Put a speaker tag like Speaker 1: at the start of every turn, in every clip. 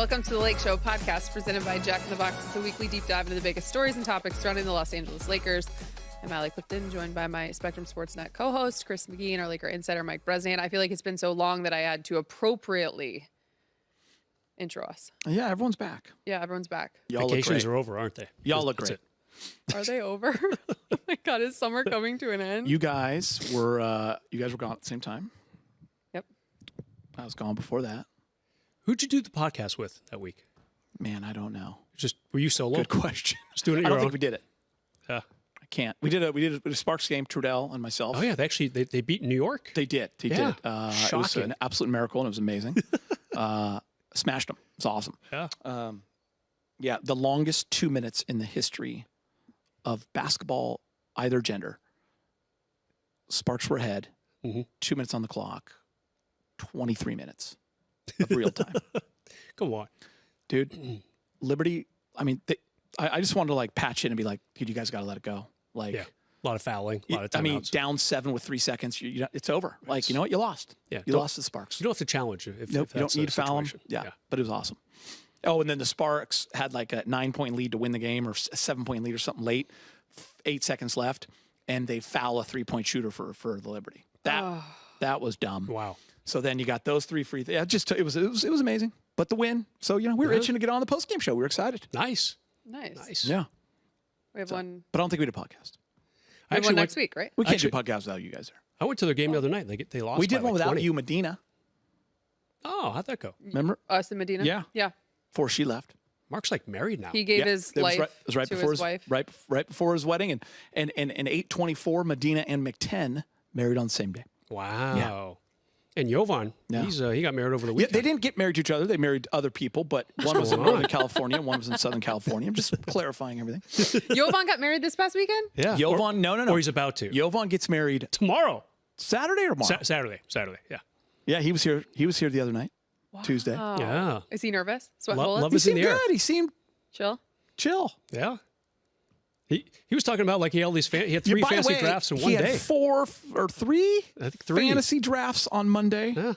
Speaker 1: Welcome to the Lakeshow podcast presented by Jack in the Box. It's a weekly deep dive into the biggest stories and topics surrounding the Los Angeles Lakers. I'm Allie Clifton, joined by my Spectrum SportsNet co-host, Chris McGee, and our Laker insider, Mike Bresnahan. I feel like it's been so long that I had to appropriately intro us.
Speaker 2: Yeah, everyone's back.
Speaker 1: Yeah, everyone's back.
Speaker 3: Vacations are over, aren't they?
Speaker 2: Y'all look great.
Speaker 1: Are they over? Oh my God, is summer coming to an end?
Speaker 2: You guys were gone at the same time.
Speaker 1: Yep.
Speaker 2: I was gone before that.
Speaker 3: Who'd you do the podcast with that week?
Speaker 2: Man, I don't know.
Speaker 3: Just were you solo?
Speaker 2: Good question.
Speaker 3: Just doing it
Speaker 2: I
Speaker 3: your
Speaker 2: don't
Speaker 3: own?
Speaker 2: think we did it.
Speaker 3: Yeah.
Speaker 2: I can't. We did a Sparks game, Trudell and myself.
Speaker 3: Oh yeah, they beat New York.
Speaker 2: They did. They
Speaker 3: Yeah.
Speaker 2: did. It was
Speaker 3: Shocking.
Speaker 2: an absolute miracle, and it was amazing. Smashed them. It's awesome.
Speaker 3: Yeah.
Speaker 2: Yeah, the longest 2 minutes in the history of basketball, either gender. Sparks were ahead. 2 minutes on the clock. 23 minutes of real time.
Speaker 3: Come on,
Speaker 2: Dude. Liberty. I mean, I just wanted to like patch in and be like, dude, you guys got to let it go. Like,
Speaker 3: yeah, a lot of fouling, a lot of timeouts.
Speaker 2: I mean, down 7 with 3 seconds, it's over. Like, you know what? You lost.
Speaker 3: Yeah,
Speaker 2: you lost the Sparks.
Speaker 3: You don't have to challenge if
Speaker 2: Nope,
Speaker 3: if
Speaker 2: you don't
Speaker 3: that's
Speaker 2: need
Speaker 3: a
Speaker 2: to foul them.
Speaker 3: situation.
Speaker 2: Yeah, but it was awesome. Oh, and then the Sparks had like a 9-point lead to win the game, or a 7-point lead or something late. 8 seconds left, and they foul a 3-point shooter for the Liberty. That was dumb.
Speaker 3: Wow.
Speaker 2: So then you got those 3 free. Yeah, it was amazing. But the win. So we were itching to get on the post game show. We were excited.
Speaker 3: Nice.
Speaker 2: Yeah.
Speaker 1: We have one.
Speaker 2: But I don't think we did a podcast.
Speaker 1: We have one next week, right?
Speaker 2: We can't do a podcast without you guys there.
Speaker 3: I went to their game the other night. They lost.
Speaker 2: We did
Speaker 3: by
Speaker 2: one
Speaker 3: like
Speaker 2: without
Speaker 3: 20.
Speaker 2: you, Medina.
Speaker 3: Oh, how'd that go?
Speaker 2: Remember?
Speaker 1: Us and Medina?
Speaker 2: Yeah.
Speaker 1: Yeah.
Speaker 2: Before she left.
Speaker 3: Mark's like married now.
Speaker 1: He gave his life
Speaker 2: It was right
Speaker 1: to
Speaker 2: before
Speaker 1: his wife.
Speaker 2: Right before his wedding. And 8/24, Medina and McTen married on the same day.
Speaker 3: Wow.
Speaker 2: Yeah.
Speaker 3: And Jovan,
Speaker 2: Yeah.
Speaker 3: he got married over the
Speaker 2: Yeah,
Speaker 3: weekend.
Speaker 2: they didn't get married to each other. They married other people, but one was in
Speaker 3: going on?
Speaker 2: Northern California, one was in Southern California. I'm just clarifying everything.
Speaker 1: Jovan got married this past weekend?
Speaker 3: Yeah.
Speaker 2: Jovan, no.
Speaker 3: Or he's about to.
Speaker 2: Jovan gets married
Speaker 3: Tomorrow.
Speaker 2: Saturday or tomorrow?
Speaker 3: Saturday. Yeah.
Speaker 2: Yeah, he was here. He was here the other night, Tuesday.
Speaker 3: Yeah.
Speaker 1: Is he nervous? Sweat
Speaker 3: Love
Speaker 1: bullets?
Speaker 2: He
Speaker 3: is in
Speaker 2: seemed
Speaker 3: the air.
Speaker 2: good. He seemed
Speaker 1: Chill?
Speaker 2: chill.
Speaker 3: Yeah. He was talking about like he had all these he had 3
Speaker 2: By the
Speaker 3: fantasy
Speaker 2: way,
Speaker 3: drafts in one
Speaker 2: he had
Speaker 3: day.
Speaker 2: 4 or 3
Speaker 3: I think 3
Speaker 2: fantasy drafts on Monday.
Speaker 3: Yeah.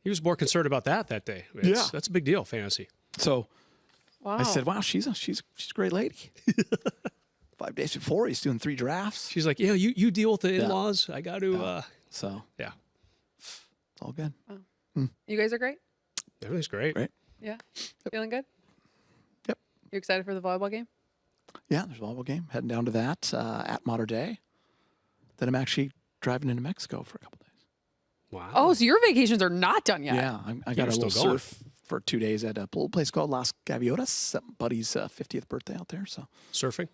Speaker 3: He was more concerned about that day.
Speaker 2: Yeah.
Speaker 3: That's a big deal, fantasy.
Speaker 2: So
Speaker 1: Wow.
Speaker 2: I said, "Wow, she's a great lady." 5 days before, he's doing 3 drafts.
Speaker 3: She's like, you deal with the in-laws. I got to,
Speaker 2: So
Speaker 3: yeah.
Speaker 2: it's all good.
Speaker 1: You guys are great?
Speaker 3: Everything's great.
Speaker 2: Right?
Speaker 1: Yeah. Feeling good?
Speaker 2: Yep.
Speaker 1: You excited for the volleyball game?
Speaker 2: Yeah, there's a volleyball game. Heading down to that at Mater Day. Then I'm actually driving into Mexico for a couple days.
Speaker 3: Wow.
Speaker 1: Oh, so your vacations are not done yet.
Speaker 2: Yeah, I got a
Speaker 3: still
Speaker 2: little
Speaker 3: going.
Speaker 2: surf for 2 days at a little place called Las Gaviotas. Buddy's 50th birthday out there. So
Speaker 3: Surfing?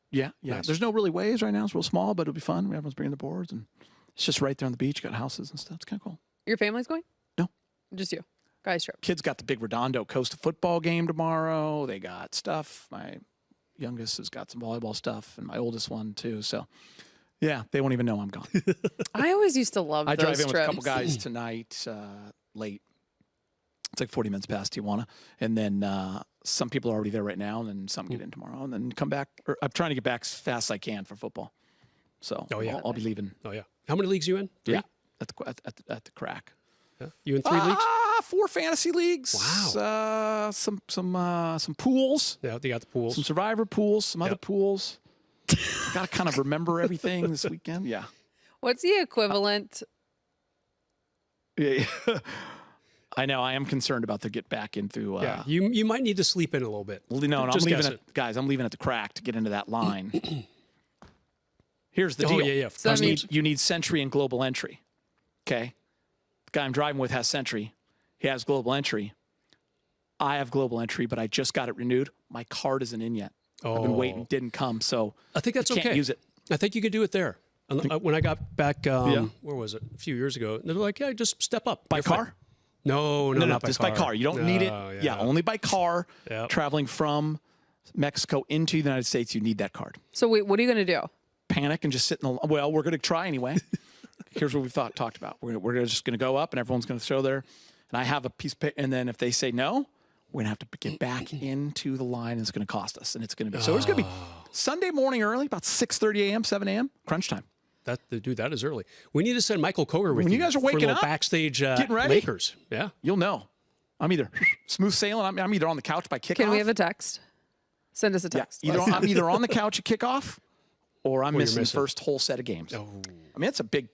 Speaker 2: yeah.
Speaker 3: Nice.
Speaker 2: There's no really waves right now. It's real small, but it'll be fun. Everyone's bringing the boards, and it's just right there on the beach. Got houses and stuff. It's kind of cool.
Speaker 1: Your family's going?
Speaker 2: No.
Speaker 1: Just you? Guys trip.
Speaker 2: Kids got the big Redondo Costa football game tomorrow. They got stuff. My youngest has got some volleyball stuff, and my oldest one too. So, yeah, they won't even know I'm gone.
Speaker 1: I always used to love
Speaker 2: I
Speaker 1: those
Speaker 2: drive in
Speaker 1: trips.
Speaker 2: with a couple guys tonight, late. It's like 40 minutes past Tijuana, and then some people are already there right now, and then some get in tomorrow, and then come back. Or I'm trying to get back as fast as I can for football. So I'll be leaving.
Speaker 3: Oh, yeah. How many leagues you in? 3?
Speaker 2: Yeah, at the crack.
Speaker 3: Yeah. You in 3 leagues?
Speaker 2: 4 fantasy leagues.
Speaker 3: Wow.
Speaker 2: Some pools.
Speaker 3: Yeah, they got the pools.
Speaker 2: Some survivor pools. Some other pools. Got to kind of remember everything this weekend. Yeah.
Speaker 1: What's the equivalent?
Speaker 2: Yeah. I know. I am concerned about the get back into.
Speaker 3: Yeah, you might need to sleep in a little bit.
Speaker 2: No,
Speaker 3: Just
Speaker 2: I'm leaving
Speaker 3: guessing.
Speaker 2: guys. I'm leaving at the crack to get into that line. Here's the deal.
Speaker 3: Yeah.
Speaker 1: So that means-
Speaker 2: You need Sentry and Global Entry. Okay. The guy I'm driving with has Sentry. He has Global Entry. I have Global Entry, but I just got it renewed. My card isn't in yet. I've been waiting. Didn't come. So
Speaker 3: I think that's
Speaker 2: I can't
Speaker 3: okay.
Speaker 2: use it.
Speaker 3: I think you could do it there. When I got back, where was it? A few years ago. They're like, yeah, just step up.
Speaker 2: By
Speaker 3: You're fine.
Speaker 2: car?
Speaker 3: No,
Speaker 2: No,
Speaker 3: by
Speaker 2: just
Speaker 3: car.
Speaker 2: by car. You don't need it. Yeah, only by car.
Speaker 3: Yep.
Speaker 2: Traveling from Mexico into the United States, you need that card.
Speaker 1: So wait, what are you going to do?
Speaker 2: Panic and just sit in the. Well, we're going to try anyway. Here's what we talked about. We're just going to go up, and everyone's going to show there. And I have a piece of paper, and then if they say no, we're going to have to get back into the line, and it's going to cost us. And it's going to be so. It's going to be Sunday morning early, about 6:30 a.m., 7 a.m. crunch time.
Speaker 3: That is early. We need to send Michael Koger with
Speaker 2: When you guys are
Speaker 3: for a
Speaker 2: waking
Speaker 3: little
Speaker 2: up,
Speaker 3: backstage
Speaker 2: getting ready,
Speaker 3: Lakers. Yeah,
Speaker 2: you'll know. I'm either smooth sailing. I'm either on the couch by kickoff.
Speaker 1: Can we have a text? Send us a text.
Speaker 2: Yeah, I'm either on the couch at kickoff, or I'm missing the
Speaker 3: missing.
Speaker 2: first whole set of games.
Speaker 3: Oh.
Speaker 2: I mean, that's big.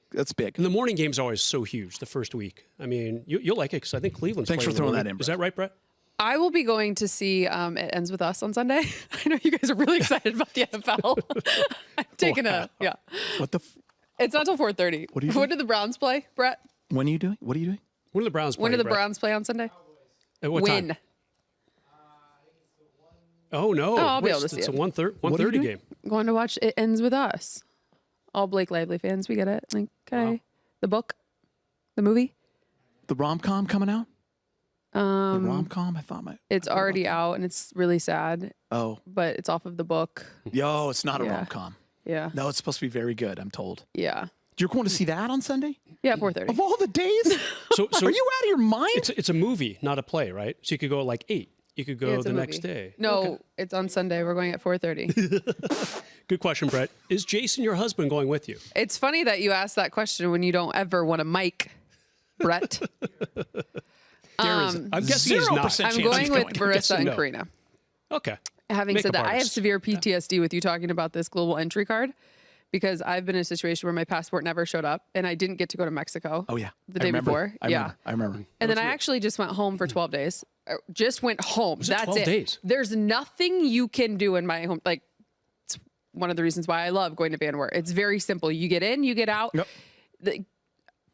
Speaker 3: And the morning game's always so huge the first week. I mean, you'll like it because I think Cleveland's
Speaker 2: Thanks for
Speaker 3: playing
Speaker 2: throwing
Speaker 3: in the
Speaker 2: that
Speaker 3: morning.
Speaker 2: in,
Speaker 3: Is that right, Brett?
Speaker 1: I will be going to see It Ends With Us on Sunday. I know you guys are really excited about the NFL. I'm taking
Speaker 2: What the?
Speaker 1: It's not till 4:30.
Speaker 2: What are you
Speaker 1: When
Speaker 2: doing?
Speaker 1: do the Browns play, Brett?
Speaker 2: When are you doing? What are you doing?
Speaker 3: When do the Browns play?
Speaker 1: When do the
Speaker 3: Brett?
Speaker 1: Browns play on Sunday?
Speaker 3: At what
Speaker 1: When?
Speaker 3: time? Oh, no.
Speaker 1: Oh, I'll be able to see
Speaker 3: It's
Speaker 1: it.
Speaker 3: a 1:30
Speaker 2: What are you doing?
Speaker 3: game.
Speaker 1: Going to watch It Ends With Us. All Blake Lively fans, we get it. Like, okay.
Speaker 3: Wow.
Speaker 1: The book, the movie.
Speaker 2: The rom-com coming out? The rom-com? I thought
Speaker 1: It's already out and it's really sad,
Speaker 2: Oh,
Speaker 1: but it's off of the book.
Speaker 2: yo, it's not a
Speaker 1: Yeah.
Speaker 2: rom-com.
Speaker 1: Yeah.
Speaker 2: No, it's supposed to be very good, I'm told.
Speaker 1: Yeah.
Speaker 2: You're going to see that on Sunday?
Speaker 1: Yeah, 4:30.
Speaker 2: Of all the days?
Speaker 3: So
Speaker 2: Are you out of your mind?
Speaker 3: It's a movie, not a play, right? So you could go at like 8. You could go
Speaker 1: Yeah, it's
Speaker 3: the
Speaker 1: a
Speaker 3: next
Speaker 1: movie.
Speaker 3: day.
Speaker 1: No,
Speaker 3: Okay.
Speaker 1: it's on Sunday. We're going at 4:30.
Speaker 3: Good question, Brett. Is Jason, your husband, going with you?
Speaker 1: It's funny that you ask that question when you don't ever want a mic, Brett.
Speaker 3: There is. I'm guessing he's
Speaker 2: 0%
Speaker 3: not.
Speaker 2: chance
Speaker 1: I'm
Speaker 2: he's
Speaker 1: going with
Speaker 2: going.
Speaker 1: Marissa
Speaker 3: Guessing
Speaker 1: and
Speaker 3: no.
Speaker 1: Karina.
Speaker 3: Okay.
Speaker 1: Having
Speaker 3: Makeup
Speaker 1: said that, I have
Speaker 3: artist.
Speaker 1: severe PTSD with you talking about this global entry card because I've been in a situation where my passport never showed up and I didn't get to go to Mexico.
Speaker 2: Oh, yeah.
Speaker 1: The
Speaker 2: I
Speaker 1: day
Speaker 2: remember.
Speaker 1: before.
Speaker 2: I remember.
Speaker 1: And then I actually just went home for 12 days. Just went home.
Speaker 3: it
Speaker 1: That's
Speaker 3: 12
Speaker 1: it.
Speaker 3: days?
Speaker 1: There's nothing you can do in my home. Like, it's one of the reasons why I love going to Vanware. It's very simple. You get in, you get out.
Speaker 2: Yep.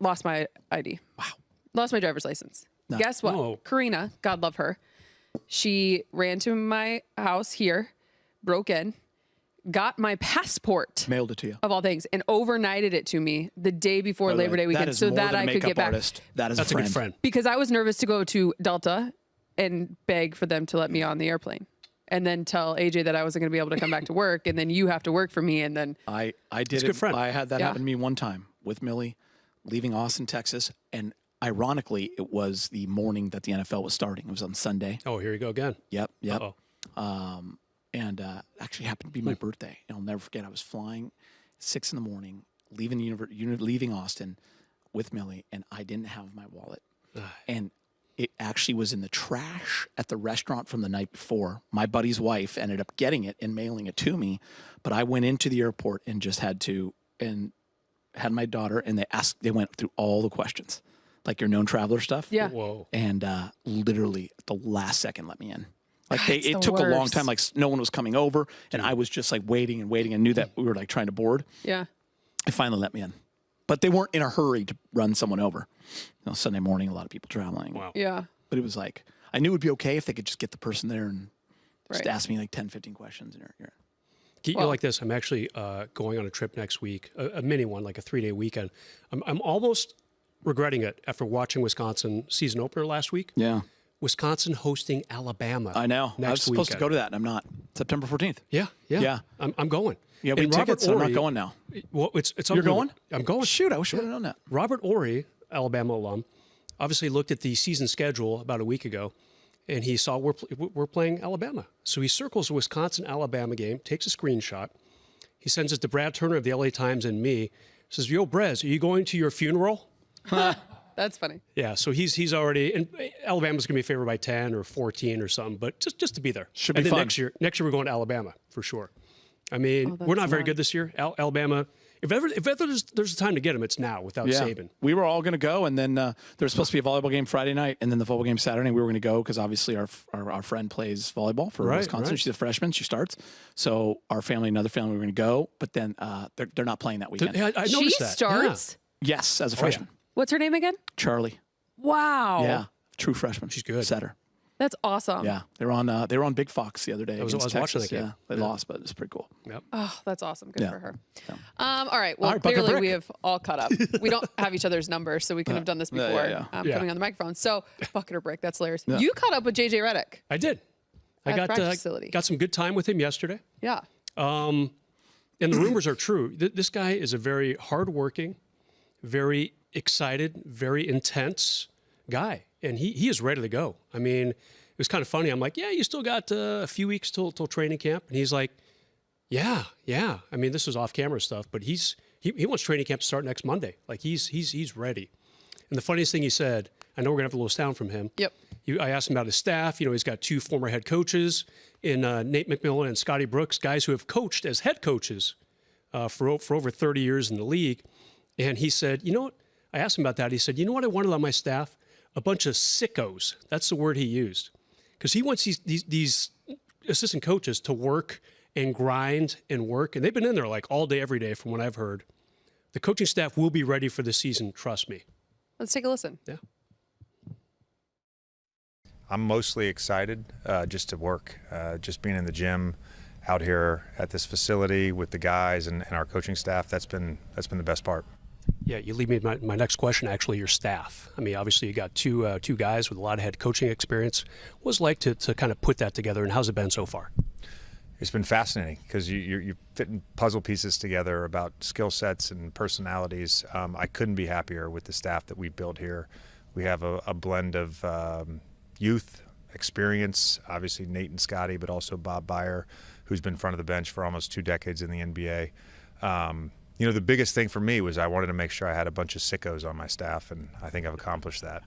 Speaker 1: Lost my ID. Wow. Lost my driver's license.
Speaker 2: No.
Speaker 1: Guess what?
Speaker 3: Whoa.
Speaker 1: Karina, God love her. She ran to my house here, broke in, got my passport.
Speaker 2: Mailed it to you.
Speaker 1: Of all things, and overnighted it to me the day before Labor Day
Speaker 2: That
Speaker 1: weekend
Speaker 2: is
Speaker 1: so
Speaker 2: more
Speaker 1: that
Speaker 2: than a
Speaker 1: I could
Speaker 2: makeup
Speaker 1: get back.
Speaker 2: artist. That is
Speaker 3: That's a good friend.
Speaker 1: Because I was nervous to go to Delta and beg for them to let me on the airplane. And then tell AJ that I wasn't going to be able to come back to work. And then you have to work for me. And then
Speaker 2: I did
Speaker 3: a
Speaker 2: it.
Speaker 3: good friend.
Speaker 2: I had that
Speaker 1: Yeah.
Speaker 2: happen to me one time with Millie leaving Austin, Texas. And ironically, it was the morning that the NFL was starting. It was on Sunday.
Speaker 3: Oh, here you go again.
Speaker 2: Yep.
Speaker 3: Uh-oh.
Speaker 2: And actually happened to be my birthday. And I'll never forget. I was flying 6 a.m, leaving leaving Austin with Millie, and I didn't have my wallet. And it actually was in the trash at the restaurant from the night before. My buddy's wife ended up getting it and mailing it to me, but I went into the airport and just had my daughter, and they went through all the questions, like your known traveler stuff.
Speaker 1: yeah.
Speaker 3: Whoa.
Speaker 2: And literally at the last second let me in. Like
Speaker 1: It's
Speaker 2: it
Speaker 1: the
Speaker 2: took a long
Speaker 1: worst.
Speaker 2: time. Like no one was coming over, and I was just like waiting and knew that we were like trying to board.
Speaker 1: Yeah.
Speaker 2: They finally let me in, but they weren't in a hurry to run someone over. Sunday morning, a lot of people traveling.
Speaker 3: Wow.
Speaker 1: Yeah.
Speaker 2: But it was like, I knew it would be okay if they could just get the person there and just
Speaker 1: Right.
Speaker 2: ask me like 10, 15 questions. And you're
Speaker 3: You're
Speaker 1: Well-
Speaker 3: like this. I'm actually going on a trip next week, a mini one, like a 3-day weekend. I'm almost regretting it after watching Wisconsin season opener last week.
Speaker 2: yeah,
Speaker 3: Wisconsin hosting Alabama.
Speaker 2: I know. I was
Speaker 3: Next
Speaker 2: supposed to
Speaker 3: weekend.
Speaker 2: go to that, and I'm not. September 14th.
Speaker 3: Yeah.
Speaker 2: Yeah.
Speaker 3: I'm going.
Speaker 2: Yeah, we
Speaker 3: And
Speaker 2: have
Speaker 3: Robert
Speaker 2: tickets. So I'm not
Speaker 3: Ory-
Speaker 2: going now.
Speaker 3: Well, it's
Speaker 2: You're
Speaker 3: unbelievable.
Speaker 2: going?
Speaker 3: I'm going.
Speaker 2: Shoot, I wish I would have known that.
Speaker 3: Robert Ory, Alabama alum, obviously looked at the season schedule about a week ago, and he saw we're playing Alabama. So he circles the Wisconsin-Alabama game, takes a screenshot. He sends it to Brad Turner of the LA Times and me. Says, "Yo, Brez, are you going to your funeral?"
Speaker 1: That's funny.
Speaker 3: Yeah, so he's already, and Alabama's going to be favored by 10 or 14 or something, but just to be there.
Speaker 2: Should be
Speaker 3: and then
Speaker 2: fun.
Speaker 3: Next year we're going to Alabama for sure. I mean, we're not
Speaker 1: that's
Speaker 3: very
Speaker 1: nice.
Speaker 3: good this year. Alabama, if ever there's a time to get them, it's now without
Speaker 2: Yeah,
Speaker 3: Saban.
Speaker 2: we were all going to go, and then there was supposed to be a volleyball game Friday night, and then the football game Saturday. We were going to go because obviously our friend plays volleyball for
Speaker 3: Right,
Speaker 2: Wisconsin.
Speaker 3: right.
Speaker 2: She's a freshman. She starts. So our family, another family, we were going to go, but then they're not playing that weekend.
Speaker 3: I noticed
Speaker 1: She
Speaker 3: that.
Speaker 1: starts.
Speaker 2: Yes, as a
Speaker 3: yeah.
Speaker 2: freshman.
Speaker 1: What's her name again?
Speaker 2: Charlie.
Speaker 1: Wow.
Speaker 2: Yeah, true freshman. She's
Speaker 3: good.
Speaker 2: Setter.
Speaker 1: That's awesome.
Speaker 2: Yeah, they were on Big Fox the other day.
Speaker 3: I was
Speaker 2: against
Speaker 3: watching
Speaker 2: Texas.
Speaker 3: that game.
Speaker 2: Yeah, they lost, but it's pretty cool.
Speaker 3: Yeah. Yep.
Speaker 1: Oh, that's awesome. Good
Speaker 2: Yeah.
Speaker 1: for her.
Speaker 2: Yeah.
Speaker 1: All right. Well,
Speaker 2: All right, Bucket
Speaker 1: clearly
Speaker 2: Brick.
Speaker 1: we have all caught up. We don't have each other's numbers, so we couldn't have done this
Speaker 2: yeah,
Speaker 1: before
Speaker 2: yeah.
Speaker 3: Yeah.
Speaker 1: coming on the microphone. So, bucket or brick, that's hilarious. You caught up with JJ Redick.
Speaker 3: I did. I
Speaker 1: At the
Speaker 3: got
Speaker 1: practice facility.
Speaker 3: got some good time with him yesterday.
Speaker 1: Yeah.
Speaker 3: And the rumors are true. This guy is a very hardworking, very excited, very intense guy, and he is ready to go. I mean, it was kind of funny. I'm like, yeah, you still got a few weeks till training camp, and he's like, yeah. I mean, this is off camera stuff, but he wants training camp to start next Monday. Like he's ready. And the funniest thing he said, I know we're gonna have a little sound from him.
Speaker 1: Yep.
Speaker 3: I asked him about his staff. He's got 2 former head coaches in Nate McMillan and Scotty Brooks, guys who have coached as head coaches for over 30 years in the league. And he said, you know what? I asked him about that. He said, you know what I wanted on my staff? A bunch of sickos. That's the word he used. Because he wants these assistant coaches to work and grind and work. And they've been in there like all day, every day from what I've heard. The coaching staff will be ready for the season. Trust me.
Speaker 1: Let's take a listen.
Speaker 3: Yeah.
Speaker 4: I'm mostly excited just to work, just being in the gym out here at this facility with the guys and our coaching staff. That's been the best part.
Speaker 3: Yeah, you lead me to my next question, actually, your staff. I mean, obviously you got two guys with a lot of head coaching experience. What was it like to kind of put that together, and how's it been so far?
Speaker 4: It's been fascinating because you're fitting puzzle pieces together about skill sets and personalities. I couldn't be happier with the staff that we built here. We have a blend of youth experience, obviously Nate and Scotty, but also Bob Byer, who's been front of the bench for almost 2 decades in the NBA. The biggest thing for me was I wanted to make sure I had a bunch of sickos on my staff, and I think I've accomplished that.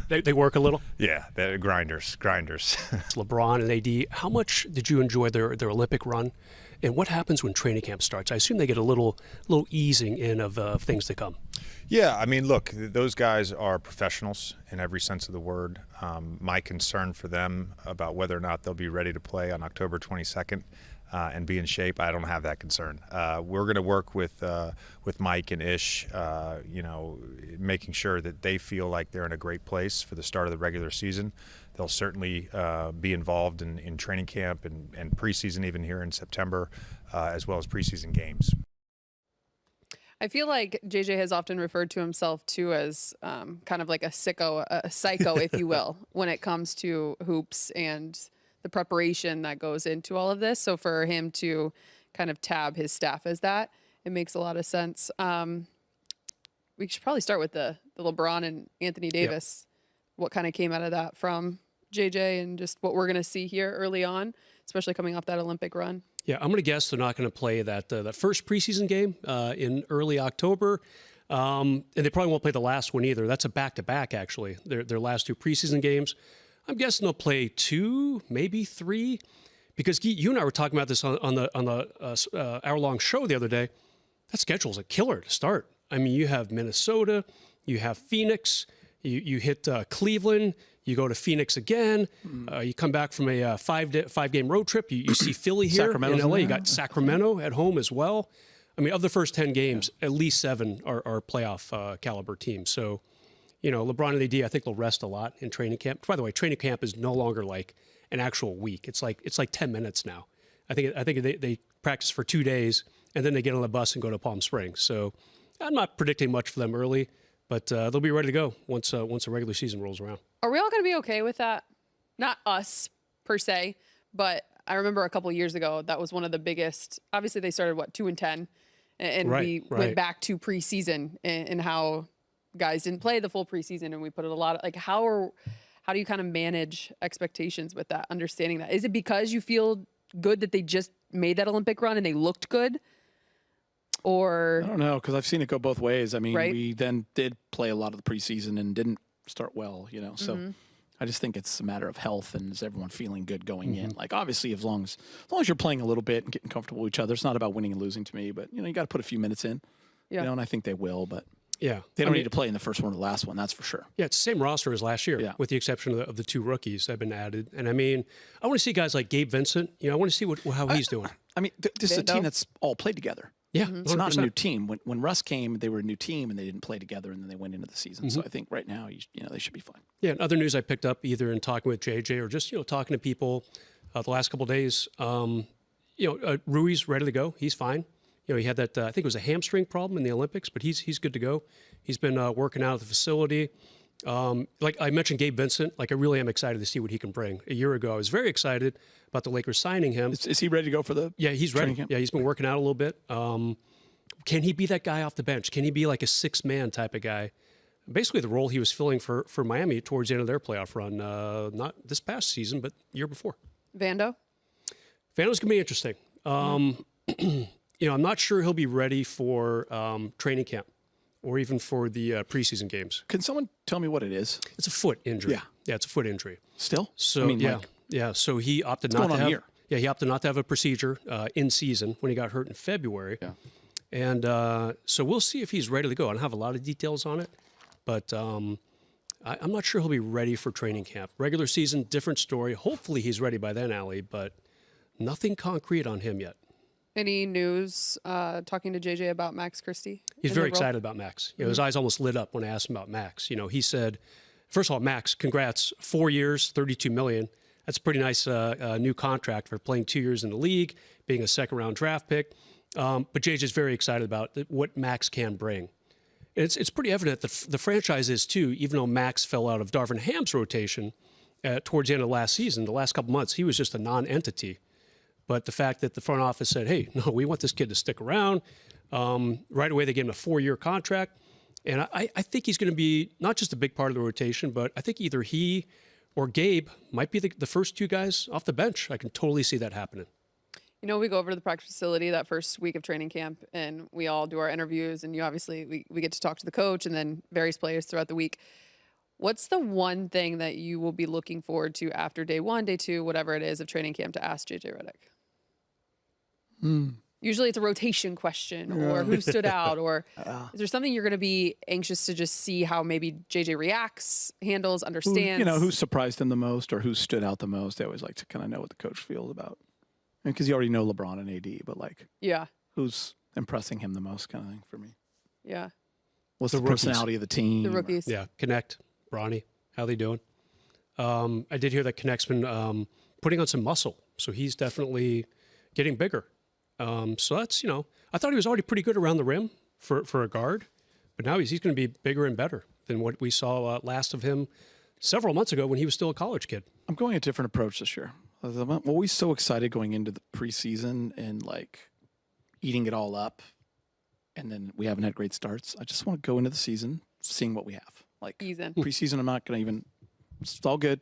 Speaker 3: They work a little?
Speaker 4: Yeah, they're grinders.
Speaker 3: LeBron and AD, how much did you enjoy their Olympic run? And what happens when training camp starts? I assume they get a little easing in of things to come.
Speaker 4: Yeah, I mean, look, those guys are professionals in every sense of the word. My concern for them about whether or not they'll be ready to play on October 22nd and be in shape, I don't have that concern. We're going to work with Mike and Ish, making sure that they feel like they're in a great place for the start of the regular season. They'll certainly be involved in training camp and preseason even here in September, as well as preseason games.
Speaker 1: I feel like JJ has often referred to himself too as kind of like a psycho, if you will, when it comes to hoops and the preparation that goes into all of this. So for him to kind of tab his staff as that, it makes a lot of sense. We should probably start with the LeBron and Anthony Davis. Yep. What kind of came out of that from JJ and just what we're going to see here early on, especially coming off that Olympic run?
Speaker 3: Yeah, I'm going to guess they're not going to play that first preseason game in early October. And they probably won't play the last one either. That's a back-to-back, actually, their last 2 preseason games. I'm guessing they'll play 2, maybe 3, because you and I were talking about this on the hour-long show the other day. That schedule's a killer to start. I mean, you have Minnesota, you have Phoenix, you hit Cleveland, you go to Phoenix again, you come back from a 5-game road trip, you see Philly here in LA, you got Sacramento at home as well. I mean, of the first 10 games, at least 7 are playoff caliber teams. So, LeBron and AD, I think they'll rest a lot in training camp. By the way, training camp is no longer like an actual week. It's like 10 minutes now. I think they practice for 2 days, and then they get on the bus and go to Palm Springs. So I'm not predicting much for them early, but they'll be ready to go once the regular season rolls around.
Speaker 1: Are we all going to be okay with that? Not us, per se, but I remember a couple of years ago, that was one of the biggest. Obviously, they started, 2-10, and we went back to preseason and how guys didn't play the full preseason, and we put it a lot of, how do you kind of manage expectations with that, understanding that? Is it because you feel good that they just made that Olympic run and they looked good? Or
Speaker 2: I don't know, because I've seen it go both ways. I mean,
Speaker 1: right?
Speaker 2: We then did play a lot of the preseason and didn't start well, so I just think it's a matter of health and is everyone feeling good going in. Like, obviously, as long as you're playing a little bit and getting comfortable with each other, it's not about winning and losing to me, but you got to put a few minutes in. And I think they will, but
Speaker 3: yeah,
Speaker 2: they don't need to play in the first one or the last one, that's for sure.
Speaker 3: Yeah, it's the same roster as last year, with the exception of the 2 rookies that have been added. And I mean, I want to see guys like Gabe Vincent. I want to see how he's doing.
Speaker 2: I mean, this is a team that's all played together.
Speaker 3: Yeah,
Speaker 2: it's not a new team. When Russ came, they were a new team and they didn't play together, and then they went into the season. So I think right now, they should be fine.
Speaker 3: Yeah, and other news I picked up either in talking with JJ or just talking to people the last couple of days. Rui's ready to go. He's fine. He had that I think it was a hamstring problem in the Olympics, but he's good to go. He's been working out at the facility. Like I mentioned, Gabe Vincent. Like I really am excited to see what he can bring. A year ago, I was very excited about the Lakers signing him.
Speaker 2: Is he ready to go for the?
Speaker 3: Yeah, he's ready.
Speaker 2: Camp?
Speaker 3: Yeah, he's been working out a little bit. Can he be that guy off the bench? Can he be like a 6-man type of guy? Basically, the role he was filling for Miami towards the end of their playoff run. Not this past season, but the year before.
Speaker 1: Vando's
Speaker 3: going to be interesting. I'm not sure he'll be ready for training camp. or even for the preseason games.
Speaker 2: Can someone tell me what it is?
Speaker 3: It's a foot injury.
Speaker 2: Yeah,
Speaker 3: it's a foot injury.
Speaker 2: Still?
Speaker 3: So
Speaker 2: I mean,
Speaker 3: yeah,
Speaker 2: like,
Speaker 3: yeah. So he opted
Speaker 2: what's
Speaker 3: not to
Speaker 2: going on
Speaker 3: have.
Speaker 2: here?
Speaker 3: Yeah, he opted not to have a procedure in season when he got hurt in February.
Speaker 2: Yeah.
Speaker 3: And so we'll see if he's ready to go. I don't have a lot of details on it, but I'm not sure he'll be ready for training camp. Regular season, different story. Hopefully he's ready by then, Allie, but nothing concrete on him yet.
Speaker 1: Any news talking to JJ about Max Christie?
Speaker 3: He's very excited about Max. You know, his eyes almost lit up when I asked him about Max. You know, he said, first of all, Max, congrats, 4 years, $32 million. That's a pretty nice new contract for playing 2 years in the league, being a second-round draft pick. But JJ's very excited about what Max can bring. It's pretty evident that the franchise is too, even though Max fell out of Darvin Ham's rotation towards the end of last season. The last couple months, he was just a non-entity. But the fact that the front office said, hey, no, we want this kid to stick around. Right away, they gave him a 4-year contract. And I think he's going to be not just a big part of the rotation, but I think either he or Gabe might be the first 2 guys off the bench. I can totally see that happening.
Speaker 1: You know, we go over to the practice facility that first week of training camp, and we all do our interviews, and you obviously, we get to talk to the coach and then various players throughout the week. What's the one thing that you will be looking forward to after day 1, day 2, whatever it is of training camp to ask JJ Redick? Usually it's a rotation question or who stood out, or is there something you're going to be anxious to just see how maybe JJ reacts, handles, understands?
Speaker 2: Who surprised him the most or who stood out the most? They always like to kind of know what the coach feels about. Because you already know LeBron and AD, but like,
Speaker 1: yeah,
Speaker 2: who's impressing him the most kind of thing for me?
Speaker 1: Yeah.
Speaker 2: What's the personality of the team?
Speaker 1: The rookies.
Speaker 3: Yeah, Knecht, Bronny, how they doing? I did hear that Knecht's been putting on some muscle, so he's definitely getting bigger. So that's, I thought he was already pretty good around the rim for a guard, but now he's going to be bigger and better than what we saw last of him several months ago when he was still a college kid.
Speaker 2: I'm going a different approach this year. I'm always so excited going into the preseason and like eating it all up, and then we haven't had great starts. I just want to go into the season seeing what we have. Like preseason, I'm not going to even. It's all good.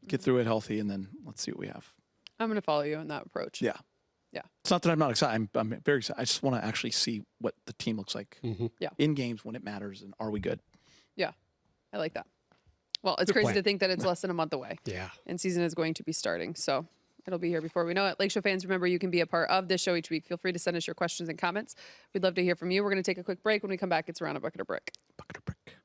Speaker 2: Get through it healthy, and then let's see what we have.
Speaker 1: I'm going to follow you in that approach.
Speaker 2: Yeah.
Speaker 1: Yeah.
Speaker 2: It's not that I'm not excited. I'm very excited. I just want to actually see what the team looks like in games when it matters, and are we good?
Speaker 1: Yeah, I like that. Well, it's crazy to think that it's less than a month away.
Speaker 3: Yeah.
Speaker 1: And season is going to be starting. So it'll be here before we know it. Lakeshow fans, remember, you can be a part of this show each week. Feel free to send us your questions and comments. We'd love to hear from you. We're going to take a quick break. When we come back, it's Around a Bucket or Brick.
Speaker 2: Bucket or brick.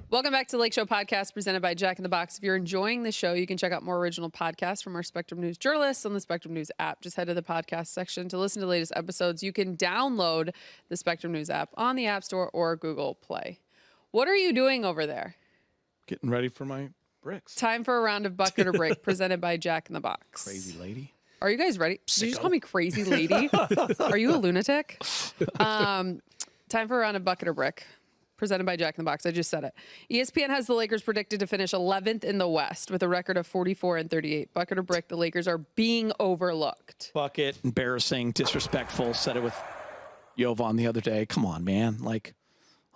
Speaker 1: Welcome back to the Lakeshow podcast presented by Jack in the Box. If you're enjoying the show, you can check out more original podcasts from our Spectrum News journalists on the Spectrum News app. Just head to the podcast section to listen to the latest episodes. You can download the Spectrum News app on the App Store or Google Play. What are you doing over there?
Speaker 2: Getting ready for my bricks.
Speaker 1: Time for a round of Bucket or Brick presented by Jack in the Box.
Speaker 2: Crazy lady.
Speaker 1: Are you guys ready? Did you just call me crazy lady? Are you a lunatic? Time for a round of Bucket or Brick presented by Jack in the Box. I just said it. ESPN has the Lakers predicted to finish 11th in the West with a record of 44-38. Bucket or Brick, the Lakers are being overlooked.
Speaker 2: Bucket, embarrassing, disrespectful. Said it with Jovan the other day. Come on, man. Like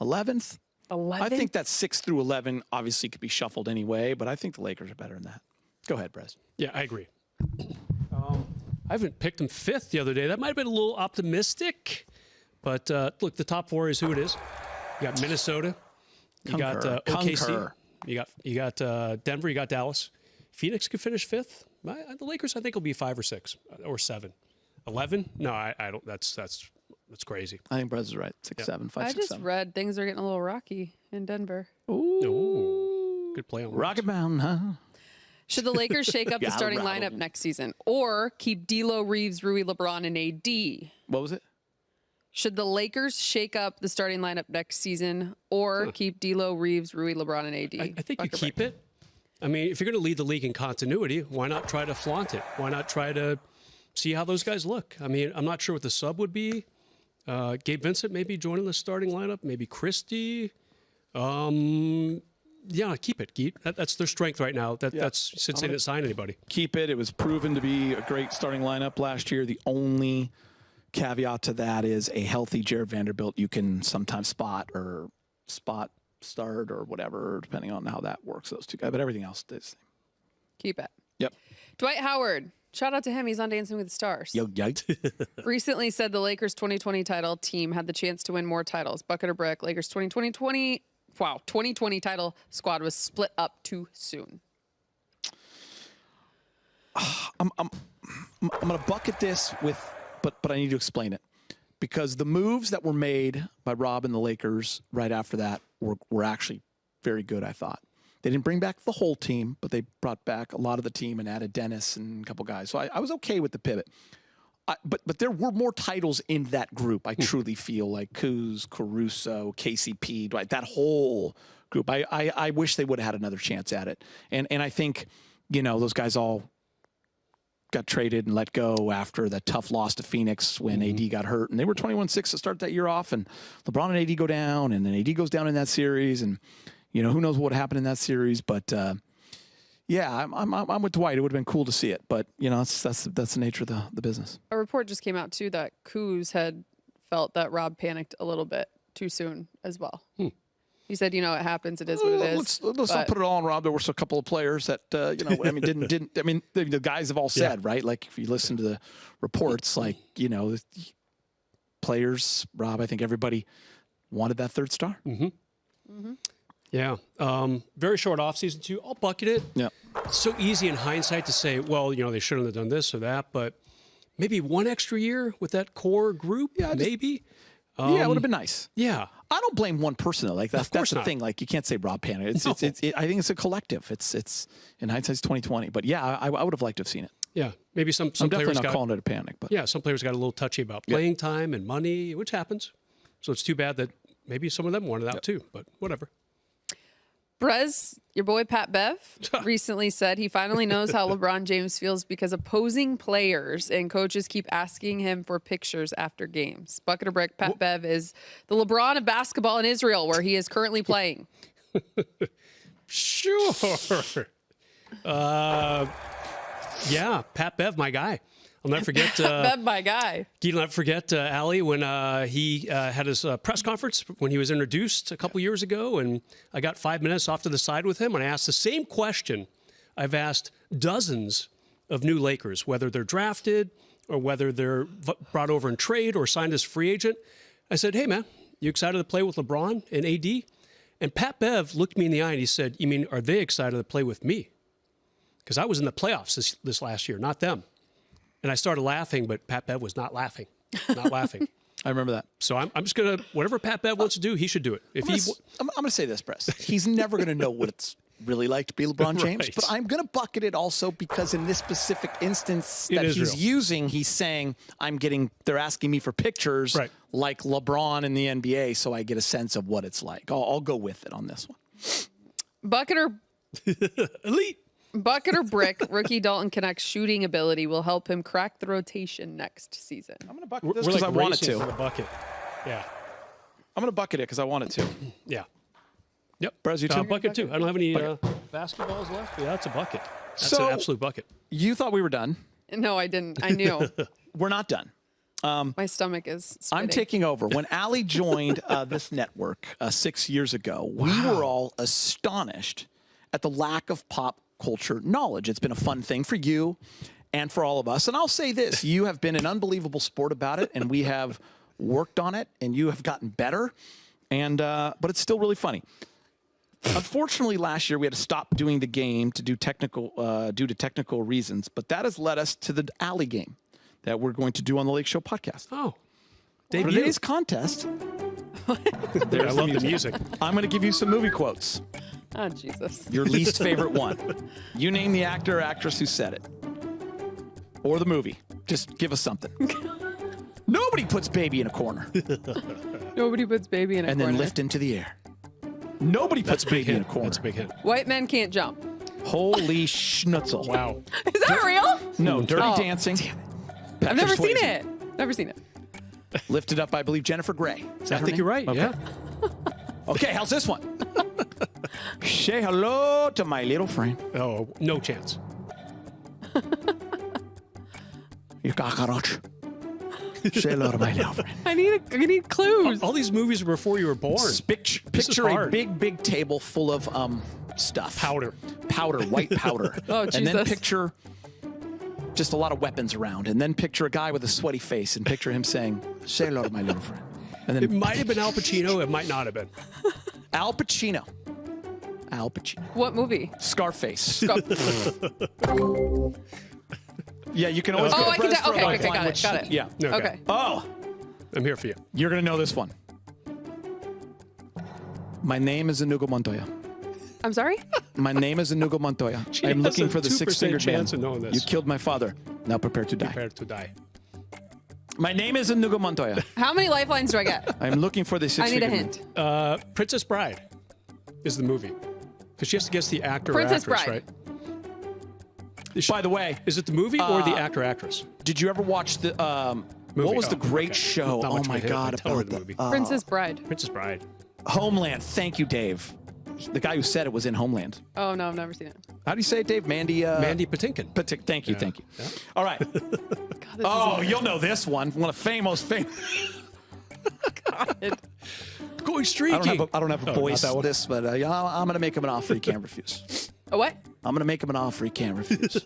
Speaker 2: 11th?
Speaker 1: 11?
Speaker 2: I think that 6 through 11 obviously could be shuffled anyway, but I think the Lakers are better than that. Go ahead, Brez.
Speaker 3: Yeah, I agree. I haven't picked them 5th the other day. That might have been a little optimistic. But look, the top 4 is who it is. You got Minnesota. You got OKC. You got Denver. You got Dallas. Phoenix could finish 5th. The Lakers, I think, will be 5 or 6 or 7. 11? No, I don't. That's crazy.
Speaker 2: I think Brez is right. 6, 7, 5, 6, 7.
Speaker 1: I just read things are getting a little rocky in Denver.
Speaker 3: Ooh. Good play on
Speaker 2: Rocket Mountain, huh?
Speaker 1: Should the Lakers shake up the starting lineup next season or keep D'Lo, Reeves, Rui, LeBron, and AD?
Speaker 2: What was it?
Speaker 1: Should the Lakers shake up the starting lineup next season or keep D'Lo, Reeves, Rui, LeBron, and AD?
Speaker 3: I think you keep it. I mean, if you're going to lead the league in continuity, why not try to flaunt it? Why not try to see how those guys look? I mean, I'm not sure what the sub would be. Gabe Vincent maybe joining the starting lineup. Maybe Christie. Yeah, keep it, Geet. That's their strength right now. That's since they didn't sign anybody.
Speaker 2: Keep it. It was proven to be a great starting lineup last year. The only caveat to that is a healthy Jared Vanderbilt you can sometimes spot start or whatever, depending on how that works, those two guys. But everything else stays the same.
Speaker 1: Keep it.
Speaker 2: Yep.
Speaker 1: Dwight Howard Shout out to him. He's on Dancing with the Stars.
Speaker 2: Yo, yikes.
Speaker 1: Recently said the Lakers 2020 title team had the chance to win more titles. Bucket or brick. Lakers 2020 title squad was split up too soon.
Speaker 2: I'm going to bucket this with, but I need to explain it. Because the moves that were made by Rob and the Lakers right after that were actually very good, I thought. They didn't bring back the whole team, but they brought back a lot of the team and added Dennis and a couple guys. So I was okay with the pivot. But there were more titles in that group, I truly feel, like Kuz, Caruso, KCP, Dwight, that whole group. I wish they would have had another chance at it. And I think, those guys all got traded and let go after that tough loss to Phoenix when AD got hurt. And they were 21-6 to start that year off. And LeBron and AD go down, and then AD goes down in that series. And who knows what happened in that series, but yeah, I'm with Dwight. It would have been cool to see it, but that's the nature of the business.
Speaker 1: A report just came out too that Kuz had felt that Rob panicked a little bit too soon as well. He said, it happens. It is what it is.
Speaker 2: Let's not put it all on Rob. There were a couple of players that didn't. I mean, the guys have all said right. Like if you listen to the reports, players, Rob. I think everybody wanted that third star.
Speaker 3: Yeah. Very short offseason, too. I'll bucket it.
Speaker 2: Yeah.
Speaker 3: It's so easy in hindsight to say, well, they shouldn't have done this or that, but maybe one extra year with that core group, maybe.
Speaker 2: Yeah, it would have been nice.
Speaker 3: Yeah.
Speaker 2: I don't blame one person, though. That's the thing. Like, you can't say Rob panicked. I think it's a collective. It's in hindsight, it's 2020. But, yeah, I would have liked to have seen it.
Speaker 3: Yeah. Maybe some
Speaker 2: I'm
Speaker 3: players
Speaker 2: definitely not calling it a panic. But
Speaker 3: yeah, some players got a little touchy about playing time and money, which happens. So it's too bad that maybe some of them wanted out, too. But whatever.
Speaker 1: Brez, your boy Pat Bev, recently said he finally knows how LeBron James feels because opposing players and coaches keep asking him for pictures after games. Bucket or brick, Pat Bev is the LeBron of basketball in Israel, where he is currently playing.
Speaker 3: Sure. Yeah, Pat Bev, my guy. I'll never forget.
Speaker 1: Bev, my guy.
Speaker 3: You'll never forget Allie when he had his press conference when he was introduced a couple years ago, and I got 5 minutes off to the side with him, and I asked the same question I've asked dozens of new Lakers, whether they're drafted or whether they're brought over in trade or signed as free agent. I said, "Hey, man, you excited to play with LeBron and AD?" And Pat Bev looked me in the eye and he said, "You mean, are they excited to play with me? Because I was in the playoffs this last year, not them." And I started laughing, but Pat Bev was not laughing. Not laughing.
Speaker 2: I remember that.
Speaker 3: So I'm just going to, whatever Pat Bev wants to do, he should do it.
Speaker 2: I'm going to say this, Brez. He's never going to know what it's really like to be LeBron James.
Speaker 3: Right.
Speaker 2: But I'm going to bucket it also because in this specific instance that he's using, he's saying, they're asking me for pictures like LeBron in the NBA, so I get a sense of what it's like. I'll go with it on this one.
Speaker 1: Bucket or
Speaker 3: elite.
Speaker 1: Bucket or brick, rookie Dalton Knecht's shooting ability will help him crack the rotation next season.
Speaker 2: I'm going to bucket this because I wanted to.
Speaker 3: For the bucket. Yeah.
Speaker 2: I'm going to bucket it because I wanted to.
Speaker 3: Yeah. Yep.
Speaker 2: Brez, you too?
Speaker 3: Bucket too. I don't have any basketballs left. Yeah, that's a bucket. That's an absolute bucket.
Speaker 2: You thought we were done.
Speaker 1: No, I didn't. I knew.
Speaker 2: We're not done.
Speaker 1: My stomach is spitting.
Speaker 2: I'm taking over. When Allie joined this network 6 years ago, we were all astonished at the lack of pop culture knowledge. It's been a fun thing for you and for all of us. And I'll say this, you have been an unbelievable sport about it, and we have worked on it, and you have gotten better. And but it's still really funny. Unfortunately, last year we had to stop doing the game to do due to technical reasons, but that has led us to the Allie game that we're going to do on the Lakeshow podcast.
Speaker 3: Oh.
Speaker 2: For today's contest,
Speaker 3: I love the music.
Speaker 2: I'm going to give you some movie quotes.
Speaker 1: Oh, Jesus.
Speaker 2: Your least favorite one. You name the actor or actress who said it. Or the movie. Just give us something. Nobody puts baby in a corner.
Speaker 1: Nobody puts baby in a corner.
Speaker 2: And then lift into the air. Nobody puts baby in a corner.
Speaker 3: That's a big hit.
Speaker 1: White men can't jump.
Speaker 2: Holy schnitzel.
Speaker 3: Wow.
Speaker 1: Is that real?
Speaker 2: No, Dirty Dancing.
Speaker 1: I've never seen it. Never seen it.
Speaker 2: Lifted up, I believe, Jennifer Grey.
Speaker 3: I think you're right.
Speaker 2: Okay.
Speaker 3: Yeah.
Speaker 2: Okay, how's this one? Say hello to my little friend.
Speaker 3: Oh, no chance.
Speaker 2: You cockroach. Say hello to my little friend.
Speaker 1: I need clues.
Speaker 3: All these movies were before you were born.
Speaker 2: Picture a big table full of stuff.
Speaker 3: Powder,
Speaker 2: white powder.
Speaker 1: Oh, Jesus.
Speaker 2: And then picture just a lot of weapons around, and then picture a guy with a sweaty face, and picture him saying, "Say hello to my little friend." And then
Speaker 3: It might have been Al Pacino. It might not have been.
Speaker 2: Al Pacino. Al Pacino.
Speaker 1: What movie?
Speaker 2: Scarface.
Speaker 1: Go.
Speaker 2: Yeah, you can always.
Speaker 1: Oh,
Speaker 2: go
Speaker 1: I can.
Speaker 2: Brez for a
Speaker 1: Okay,
Speaker 2: lifeline,
Speaker 1: got it.
Speaker 2: which-
Speaker 1: Got it.
Speaker 2: Yeah.
Speaker 1: Okay.
Speaker 2: Oh,
Speaker 3: I'm here for you.
Speaker 2: you're gonna know this one. My name is Inigo Montoya.
Speaker 1: I'm sorry?
Speaker 2: My name is Inigo Montoya.
Speaker 3: She
Speaker 2: I'm
Speaker 3: has
Speaker 2: looking
Speaker 3: a
Speaker 2: for the
Speaker 3: 2%
Speaker 2: six-fingered man.
Speaker 3: chance of knowing this.
Speaker 2: You killed my father. Now prepare to die.
Speaker 3: Prepare to die.
Speaker 2: My name is Inigo Montoya.
Speaker 1: How many lifelines do I get?
Speaker 2: I'm looking for the
Speaker 1: I
Speaker 2: six-fingered
Speaker 1: need a
Speaker 2: man.
Speaker 1: hint.
Speaker 3: Princess Bride is the movie. Because she has to guess the actor
Speaker 1: Princess
Speaker 3: or actress,
Speaker 1: Bride.
Speaker 3: right?
Speaker 2: By the way,
Speaker 3: Is it the movie or the actor actress?
Speaker 2: did you ever watch the
Speaker 3: Movie.
Speaker 2: what was the
Speaker 3: Oh,
Speaker 2: great
Speaker 3: okay.
Speaker 2: show?
Speaker 3: Not
Speaker 2: Oh
Speaker 3: much
Speaker 2: my
Speaker 3: of a hint.
Speaker 2: god,
Speaker 3: Tell her
Speaker 2: about
Speaker 3: the movie.
Speaker 1: Princess Bride.
Speaker 3: Princess Bride.
Speaker 2: Homeland. Thank you, Dave. The guy who said it was in Homeland.
Speaker 1: Oh, no, I've never seen it.
Speaker 2: How do you say it, Dave? Mandy.
Speaker 3: Mandy Patinkin.
Speaker 2: Thank you, thank you.
Speaker 3: Yeah.
Speaker 2: All right.
Speaker 1: God, this
Speaker 2: Oh,
Speaker 1: is
Speaker 2: you'll know this one. One of most famous.
Speaker 3: Going streaking.
Speaker 2: I don't have a
Speaker 3: Oh,
Speaker 2: voice
Speaker 3: not that one.
Speaker 2: this, but I'm going to make him an offer he can't refuse.
Speaker 1: a what?
Speaker 2: I'm going to make him an offer he can't refuse.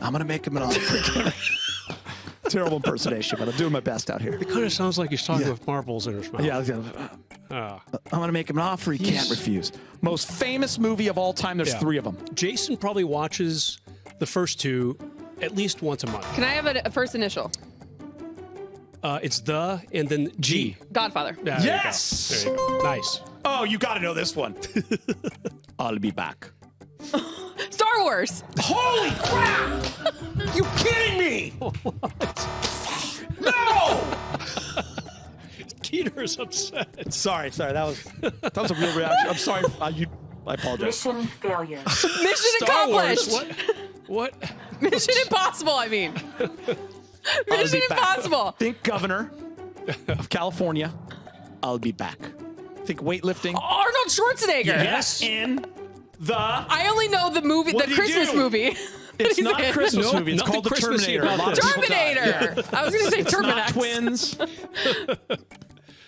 Speaker 2: I'm going to make him an offer he can't refuse. Terrible impersonation, but I'm doing my best out here.
Speaker 3: It kind of sounds like he's talking with marbles in his mouth.
Speaker 2: Yeah,
Speaker 3: Ah.
Speaker 2: I'm going to make him an offer he can't refuse. Most famous movie of all time. There's
Speaker 3: Yeah.
Speaker 2: 3 of them.
Speaker 3: Jason probably watches the first 2 at least once a month.
Speaker 1: Can I have a first initial?
Speaker 3: It's the and then G.
Speaker 1: Godfather.
Speaker 3: Yeah, there you go.
Speaker 2: Yes!
Speaker 3: There you go. Nice.
Speaker 2: Oh, you got to know this one. I'll be back.
Speaker 1: Star Wars.
Speaker 2: Holy crap! You kidding me? No!
Speaker 3: Keter's upset.
Speaker 2: Sorry. That was a real reaction. I'm sorry. I apologize.
Speaker 5: Mission failure.
Speaker 1: Mission
Speaker 3: Star Wars.
Speaker 1: accomplished.
Speaker 3: What?
Speaker 1: Mission impossible, I mean.
Speaker 2: I'll
Speaker 1: Mission
Speaker 2: be back.
Speaker 1: impossible.
Speaker 2: Think governor of California. I'll be back. Think weightlifting.
Speaker 1: Arnold Schwarzenegger.
Speaker 2: Yes. In the.
Speaker 1: I only know the movie,
Speaker 2: What
Speaker 1: the
Speaker 2: did he
Speaker 1: Christmas
Speaker 2: do?
Speaker 1: movie.
Speaker 2: It's
Speaker 1: He's
Speaker 2: not a
Speaker 1: in.
Speaker 2: Christmas
Speaker 3: No,
Speaker 2: movie. It's
Speaker 3: nothing
Speaker 2: called The
Speaker 3: Christmassy
Speaker 2: Terminator.
Speaker 3: about
Speaker 2: Lots
Speaker 3: this.
Speaker 2: of people die.
Speaker 1: Terminator. I was going to say
Speaker 2: It's not
Speaker 1: Terminator.
Speaker 2: twins.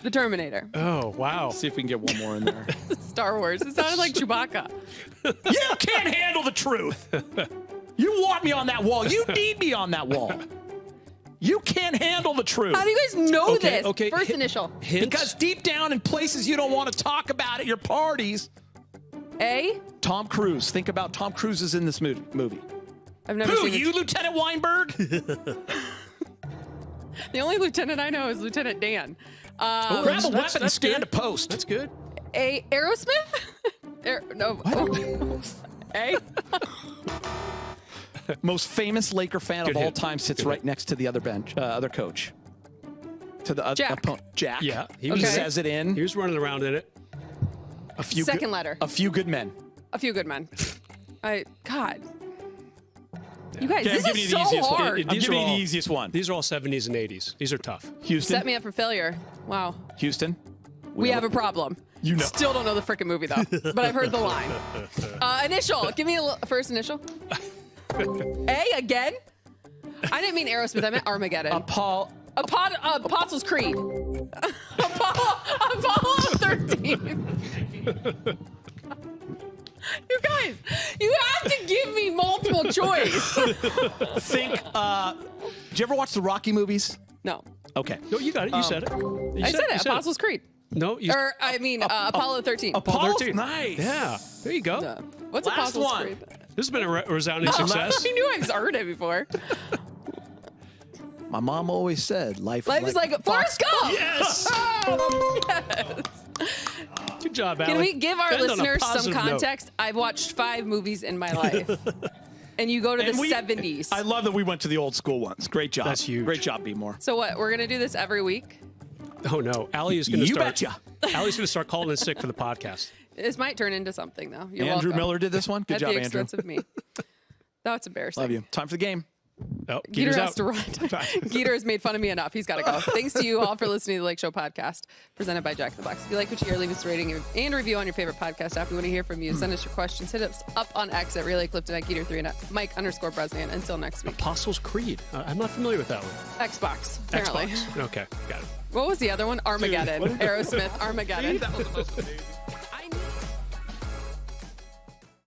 Speaker 1: The Terminator.
Speaker 3: Oh, wow.
Speaker 2: See if we can get one more in there.
Speaker 1: Star Wars. It sounded like Chewbacca.
Speaker 2: You can't handle the truth. You want me on that wall. You need me on that wall. You can't handle the truth.
Speaker 1: How do you guys know
Speaker 3: Okay,
Speaker 1: this?
Speaker 3: okay.
Speaker 1: First initial.
Speaker 3: Hint?
Speaker 2: Because deep down in places you don't want to talk about at your parties.
Speaker 1: A?
Speaker 2: Tom Cruise. Think about Tom Cruise is in this movie.
Speaker 1: I've never
Speaker 2: Who,
Speaker 1: seen
Speaker 2: you,
Speaker 1: it.
Speaker 2: Lieutenant Weinberg?
Speaker 1: The only lieutenant I know is Lieutenant Dan.
Speaker 2: Grab a weapon and stand a post.
Speaker 3: That's good.
Speaker 1: A. Aerosmith? No. A?
Speaker 2: Most famous Laker fan
Speaker 3: Good
Speaker 2: of all
Speaker 3: hint.
Speaker 2: time sits
Speaker 3: Good
Speaker 2: right
Speaker 3: hint.
Speaker 2: next to the other bench, other coach. To the other
Speaker 1: Jack.
Speaker 2: opponent. Jack.
Speaker 3: Yeah, he
Speaker 2: He
Speaker 3: was
Speaker 1: Okay.
Speaker 2: says it in
Speaker 3: He was running around in it.
Speaker 2: a few
Speaker 1: Second letter.
Speaker 2: A few good men.
Speaker 1: A few good men. God. You guys,
Speaker 2: Okay, I'm
Speaker 1: this
Speaker 2: giving
Speaker 1: is
Speaker 2: you
Speaker 1: so
Speaker 2: the easiest one.
Speaker 1: hard.
Speaker 3: It-
Speaker 2: I'm
Speaker 3: These are
Speaker 2: giving you
Speaker 3: all-
Speaker 2: the easiest one.
Speaker 3: These are all 70s and 80s. These are tough.
Speaker 2: Houston.
Speaker 1: Set me up for failure. Wow.
Speaker 2: Houston.
Speaker 1: We have a problem.
Speaker 2: You know.
Speaker 1: Still don't know the freaking movie, though. But I've heard the line. Initial. Give me a first initial. A again? I didn't mean Aerosmith. I meant Armageddon.
Speaker 2: Paul.
Speaker 1: Apostles' Creed. Apollo 13. You guys, you have to give me multiple choice.
Speaker 2: Think. Did you ever watch the Rocky movies?
Speaker 1: No.
Speaker 2: Okay.
Speaker 3: No, you got it. You said it. You
Speaker 1: I said
Speaker 3: you
Speaker 1: it. Apostles' Creed.
Speaker 3: No, you
Speaker 1: Or, I mean, Apollo 13.
Speaker 3: Apollo 13.
Speaker 2: Nice.
Speaker 3: Yeah, there you go.
Speaker 1: What's
Speaker 2: Last
Speaker 1: Apostles'
Speaker 2: one.
Speaker 1: Creed?
Speaker 3: This has been a resounding success.
Speaker 1: I knew I've heard it before.
Speaker 2: My mom always said life
Speaker 1: Life is like Forrest Gump.
Speaker 3: Yes.
Speaker 1: Yes.
Speaker 3: Good job,
Speaker 1: Can
Speaker 3: Allie.
Speaker 1: we give our
Speaker 3: End on a
Speaker 1: listeners some
Speaker 3: positive note.
Speaker 1: context? I've watched 5 movies in my life. And you go to the 70s.
Speaker 2: I love that we went to the old school ones. Great job.
Speaker 3: That's huge.
Speaker 2: Great job, B-More.
Speaker 1: So what? We're going to do this every week?
Speaker 3: Oh no, Allie is going to
Speaker 2: You
Speaker 3: start.
Speaker 2: betcha.
Speaker 3: Allie's going to start calling in sick for the podcast.
Speaker 1: This might turn into something, though. You're
Speaker 2: Andrew
Speaker 1: welcome.
Speaker 2: Miller did this one. Good
Speaker 1: At
Speaker 2: job,
Speaker 1: the
Speaker 2: Andrew.
Speaker 1: expense of me. That's embarrassing.
Speaker 2: Love you. Time for the game.
Speaker 3: Oh,
Speaker 1: Geeter
Speaker 3: Geeter's
Speaker 1: has
Speaker 3: out.
Speaker 1: to run. Geeter has made fun of me enough. He's got to go. Thanks to you all for listening to the Lake Show podcast, presented by Jack in the Box. If you like what you hear, leave us a rating and review on your favorite podcast app. We want to hear from you. Send us your questions. Hit us up on X at Relay Clifton, at Geeter3, and at Mike_Bresnahan. Until next week.
Speaker 3: Apostles' Creed. I'm not familiar with that one.
Speaker 1: Xbox, apparently.
Speaker 3: Xbox. Okay, got it.
Speaker 1: What was the other one? Armageddon. Aerosmith, Armageddon.
Speaker 2: That was the most amazing.